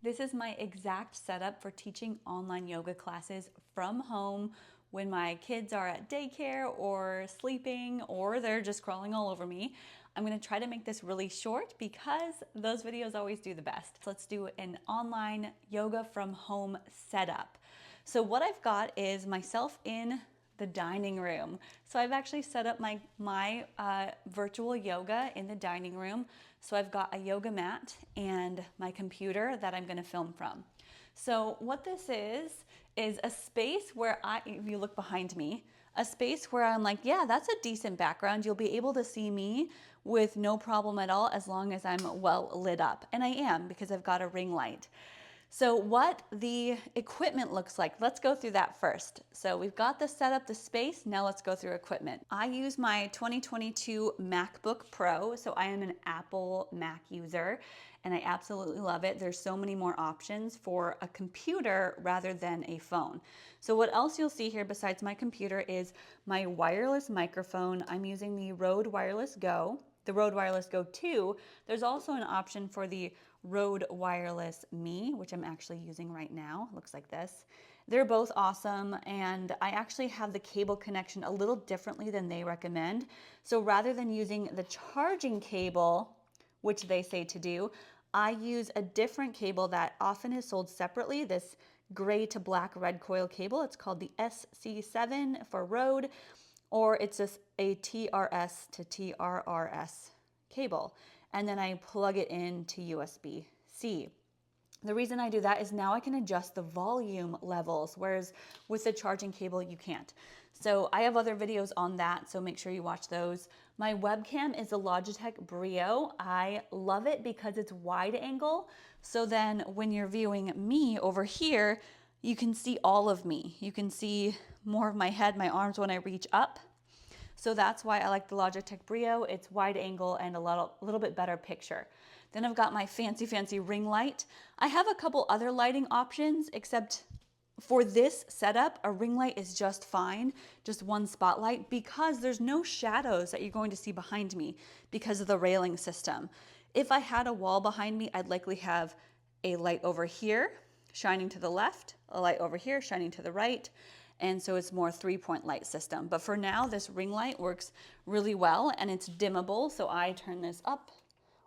This is my exact setup for teaching online yoga classes from home when my kids are at daycare or sleeping or they're just crawling all over me. I'm gonna try to make this really short because those videos always do the best. So let's do an online yoga from home setup. So what I've got is myself in the dining room. So I've actually set up my virtual yoga in the dining room. So I've got a yoga mat and my computer that I'm going to film from. So what this is a space where if you look behind me, a space where I'm like, yeah, that's a decent background. You'll be able to see me with no problem at all as long as I'm well lit up. And I am, because I've got a ring light. So what the equipment looks like, let's go through that first. So we've got the setup, the space, now let's go through equipment. I use my 2022 MacBook Pro, so I am an Apple Mac user, and I absolutely love it. There's so many more options for a computer rather than a phone. So what else you'll see here besides my computer is my wireless microphone. I'm using the Rode Wireless Go. The Rode Wireless Go 2, there's also an option for the Rode Wireless Me, which I'm actually using right now. Looks like this. They're both awesome, and I actually have the cable connection a little differently than they recommend. So rather than using the charging cable, which they say to do, I use a different cable that often is sold separately, this gray to black red coil cable. It's called the SC7 for Rode, or it's just a TRS to TRRS cable. And then I plug it into USB-C. The reason I do that is now I can adjust the volume levels, whereas with the charging cable, you can't. So I have other videos on that, so make sure you watch those. My webcam is a Logitech Brio. I love it because it's wide angle. So then when you're viewing me over here, you can see all of me. You can see more of my head, my arms when I reach up. So that's why I like the Logitech Brio. It's wide angle and a little bit better picture. Then I've got my fancy ring light. I have a couple other lighting options, except for this setup, a ring light is just fine, just one spotlight, because there's no shadows that you're going to see behind me because of the railing system. If I had a wall behind me, I'd likely have a light over here shining to the left, a light over here shining to the right, and so it's more 3-point light system. But for now, this ring light works really well, and it's dimmable, so I turn this up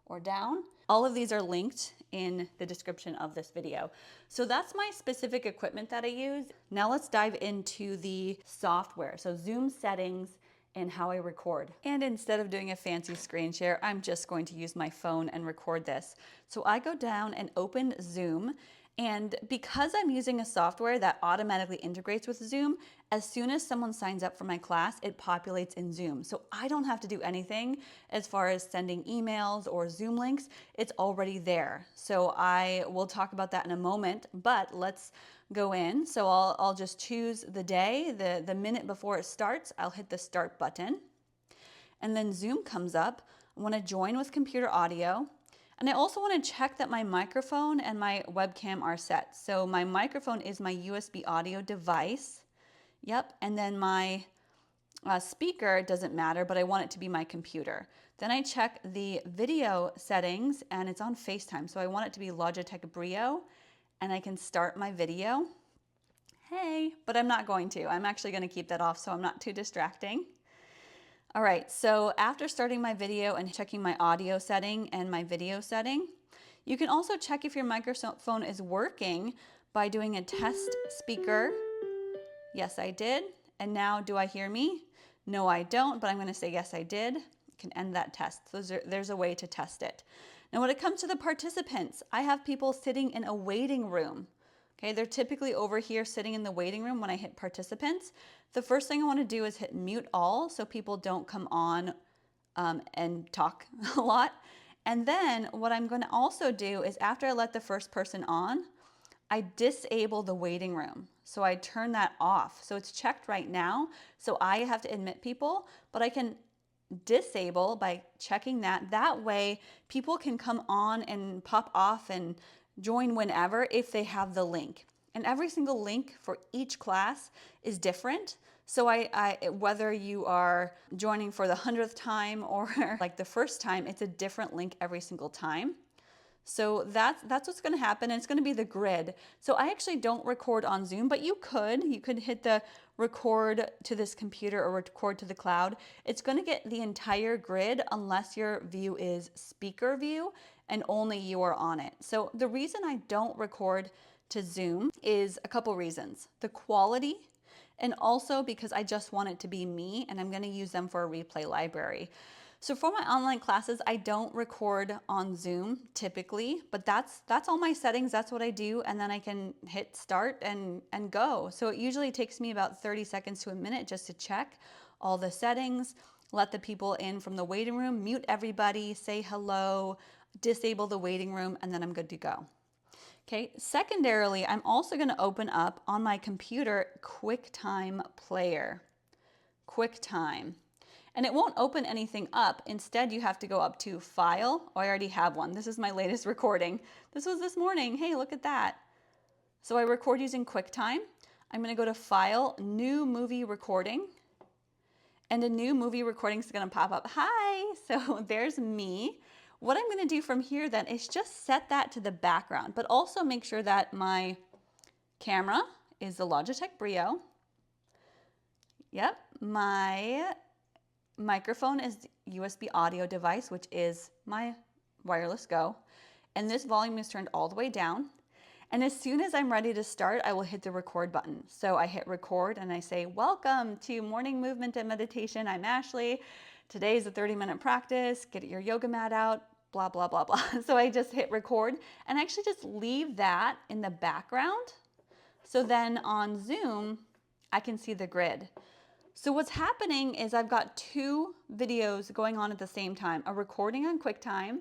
or down. All of these are linked in the description of this video. So that's my specific equipment that I use. Now let's dive into the software. So Zoom settings and how I record. And instead of doing a fancy screen share, I'm just going to use my phone and record this. So I go down and open Zoom, and because I'm using a software that automatically integrates with Zoom, as soon as someone signs up for my class, it populates in Zoom. So I don't have to do anything as far as sending emails or Zoom links. It's already there. So I will talk about that in a moment, but let's go in. So I'll just choose the day, the minute before it starts, I'll hit the start button. And then Zoom comes up. I want to join with computer audio. And I also want to check that my microphone and my webcam are set. So my microphone is my USB audio device. Yep, and then my speaker doesn't matter, but I want it to be my computer. Then I check the video settings, and it's on FaceTime. So I want it to be Logitech Brio, and I can start my video. Hey, but I'm not going to. I'm actually going to keep that off so I'm not too distracting. All right, so after starting my video and checking my audio setting and my video setting, you can also check if your microphone is working by doing a test speaker. Yes, I did. And now, do I hear me? No, I don't, but I'm going to say yes, I did. You can end that test. So there's a way to test it. Now, when it comes to the participants, I have people sitting in a waiting room. Okay, they're typically over here sitting in the waiting room when I hit participants. The first thing I want to do is hit mute all so people don't come on and talk a lot. And then what I'm going to also do is after I let the first person on, I disable the waiting room. So I turn that off. So it's checked right now. So I have to admit people, but I can disable by checking that. That way people can come on and pop off and join whenever if they have the link. And every single link for each class is different. So whether you are joining for the 100th time or like the first time, it's a different link every single time. So that's what's going to happen. It's going to be the grid. So I actually don't record on Zoom, but you could hit the record to this computer or record to the cloud. It's going to get the entire grid unless your view is speaker view and only you are on it. So the reason I don't record to Zoom is a couple reasons. The quality, and also because I just want it to be me, and I'm going to use them for a replay library. So for my online classes, I don't record on Zoom typically, but that's all my settings. That's what I do. And then I can hit start and go. So it usually takes me about 30 seconds to a minute just to check all the settings, let the people in from the waiting room, mute everybody, say hello, disable the waiting room, and then I'm good to go. Okay, secondarily, I'm also going to open up on my computer QuickTime Player. QuickTime. And it won't open anything up. Instead, you have to go up to File. Oh, I already have one. This is my latest recording. This was this morning. Hey, look at that. So I record using QuickTime. I'm going to go to File, New Movie Recording. And a new movie recording is going to pop up. Hi! So there's me. What I'm going to do from here then is just set that to the background, but also make sure that my camera is the Logitech Brio. Yep, my microphone is USB audio device, which is my wireless Go. And this volume is turned all the way down. And as soon as I'm ready to start, I will hit the record button. So I hit record and I say, welcome to Morning Movement and Meditation. I'm Ashley. Today's a 30-minute practice. Get your yoga mat out, blah, blah, blah, blah. So I just hit record and I actually just leave that in the background. So then on Zoom, I can see the grid. So what's happening is I've got two videos going on at the same time, a recording on QuickTime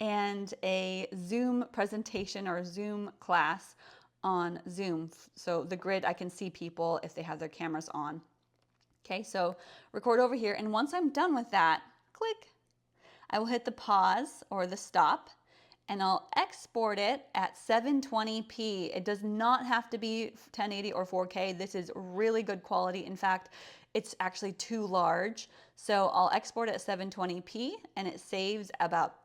and a Zoom presentation or Zoom class on Zoom. So the grid, I can see people if they have their cameras on. Okay, so record over here. And once I'm done with that, click, I will hit the pause or the stop and I'll export it at 720p. It does not have to be 1080 or 4K. This is really good quality. In fact, it's actually too large. So I'll export it at 720p and it saves about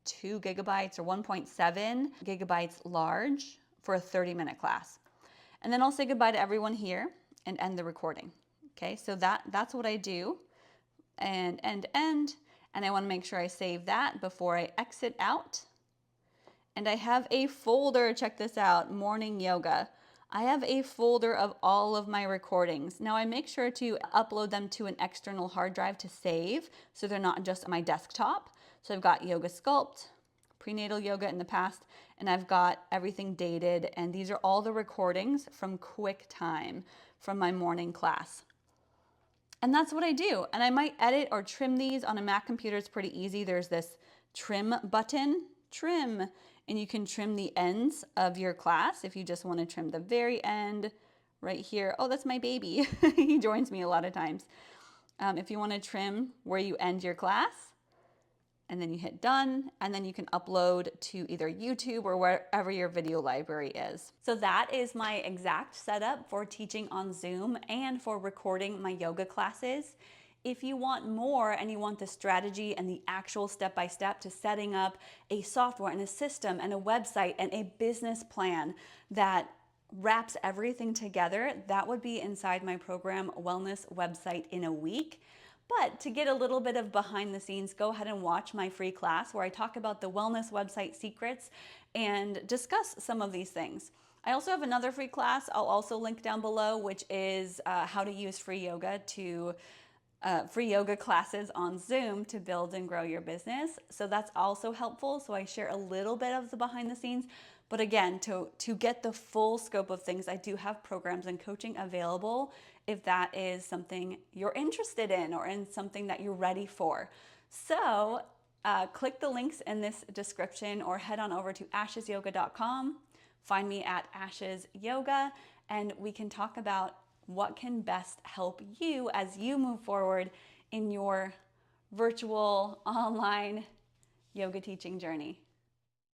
2 gigabytes or 1.7 gigabytes large for a 30-minute class. And then I'll say goodbye to everyone here and end the recording. Okay, so that's what I do. And end. And I want to make sure I save that before I exit out. And I have a folder, check this out, Morning Yoga. I have a folder of all of my recordings. Now I make sure to upload them to an external hard drive to save, so they're not just on my desktop. So I've got Yoga Sculpt, prenatal yoga in the past, and I've got everything dated. And these are all the recordings from QuickTime from my morning class. And that's what I do. And I might edit or trim these on a Mac computer. It's pretty easy. There's this trim button, trim, and you can trim the ends of your class if you just want to trim the very end right here. Oh, that's my baby. He joins me a lot of times. If you want to trim where you end your class, and then you hit done, and then you can upload to either YouTube or wherever your video library is. So that is my exact setup for teaching on Zoom and for recording my yoga classes. If you want more and you want the strategy and the actual step-by-step to setting up a software and a system and a website and a business plan that wraps everything together, that would be inside my program, Wellness Website in a Week. But to get a little bit of behind the scenes, go ahead and watch my free class where I talk about the wellness website secrets and discuss some of these things. I also have another free class I'll also link down below, which is how to use free yoga classes on Zoom to build and grow your business. So that's also helpful. So I share a little bit of the behind the scenes. But again, to get the full scope of things, I do have programs and coaching available if that is something you're interested in or in something that you're ready for. So click the links in this description or head on over to ashesyoga.com. Find me at Ashes Yoga and we can talk about what can best help you as you move forward in your virtual online yoga teaching journey.